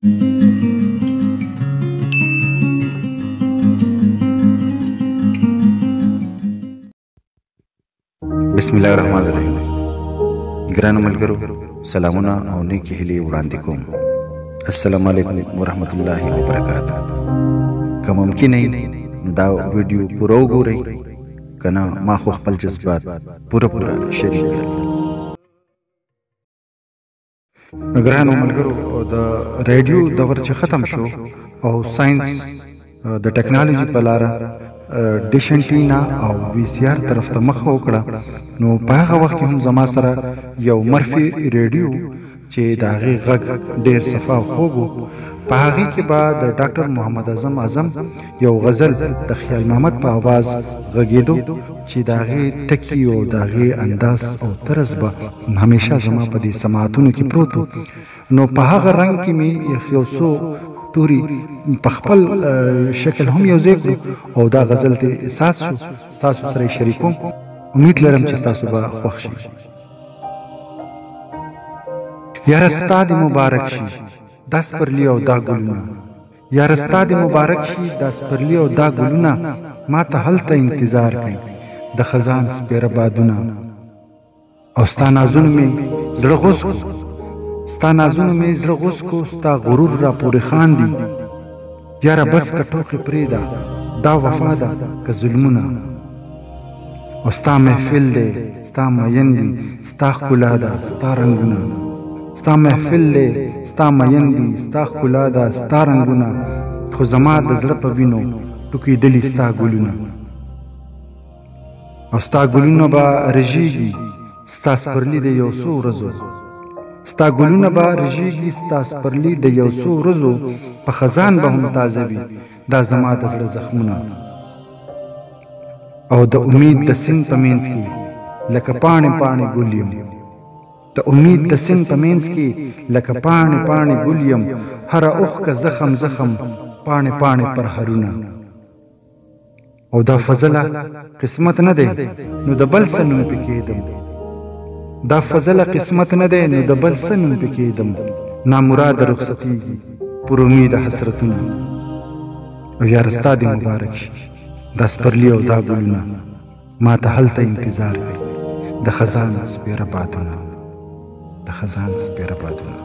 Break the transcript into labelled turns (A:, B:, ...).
A: بسم الله الرحمن الرحیم. ګرانو ملګرو، سلامونه او نیکی هیلې وړاندې کوم. السلام علیکم ورحمت الله وبرکاته. که ممکن نو دا ویډیو پوره وګورئ، که نه ما خو خپل جذبات پوره شریک کړل. ګرانو ملګرو، د ریډیو دور چې ختم شو او ساينس د ټکنالوژي په لاره ډیش انټینا او وی سی آر طرف ته مخ وکړه، نو په هغه وخت کې هم زما سره یو مرفي ریډیو چې د هغې غږ ډېر صفا او خوږ و. په هغې کې به د ډاکټر محمد اعظم یو غزل د خیال محمد په آواز غږېدو چې د هغې ټکي او د هغې انداز او طرز به همیشه زما په دې سماعتونو کې پروت و. نو په هغه رنګ کې مې یو څو توري په خپل شکل هم یو ځای کړو او دا غزل ته احساس شو، ستاسو سره یې شریکوم. امید لرم چې ستاسو به خوښ شي. یاره ستا دې مبارک شي دا سپرلي او دا ګلونه، یاره ستا دې مبارک شي دا سپرلي او دا ګلونه، ما ته هلته انتظار کوي د خزان سپېره بادونه. او ستا نازونه مې زړه غوڅ کړو، ستا نازونه مې زړه غوڅ کو، ستا غرور را پورې خاندي. یاره بس که ټوکې پرېږده دا وفا ده که ظلمونه. او ستا محفل دی ستا مین دی ستا ښکلا ده ستا رنګونه، ستا محفل دی ستا مین دی ستا ښکلا ده ستا رنګونه، خو زما د زړه په وینو ټوکېدلي ستا ګلونه. او ستا ګلونه به رژېږي ستا سپرلي د یو څو ورځو، ستا ګلونه به رژېږي ستا سپرلي د یو څو ورځو، په خزان به هم تازه وي دا زما د زړه زخمونه. او د امید د سیند په منځ کې لکه پاڼې پاڼې ګل یم، د امید د سیند په منځ کې لکه پاڼې پاڼې ګل یم، هره اوښکه زخم زخم پاڼې پاڼې پرهرونه. او دا فضله قسمت نه دی نو د بل څه نوم پې کېدم، دا فضله قسمت نه دی نو د بل څه نوم پې کېدم، نامراده رخصتېږي پر امید حسرتونه. او یاره ستا دې مبارک شي دا سپرلي او دا ګلونه، ما ته هلته انتظار کوي د خزان سپېره بادونه، د خزان سپېره بادونه.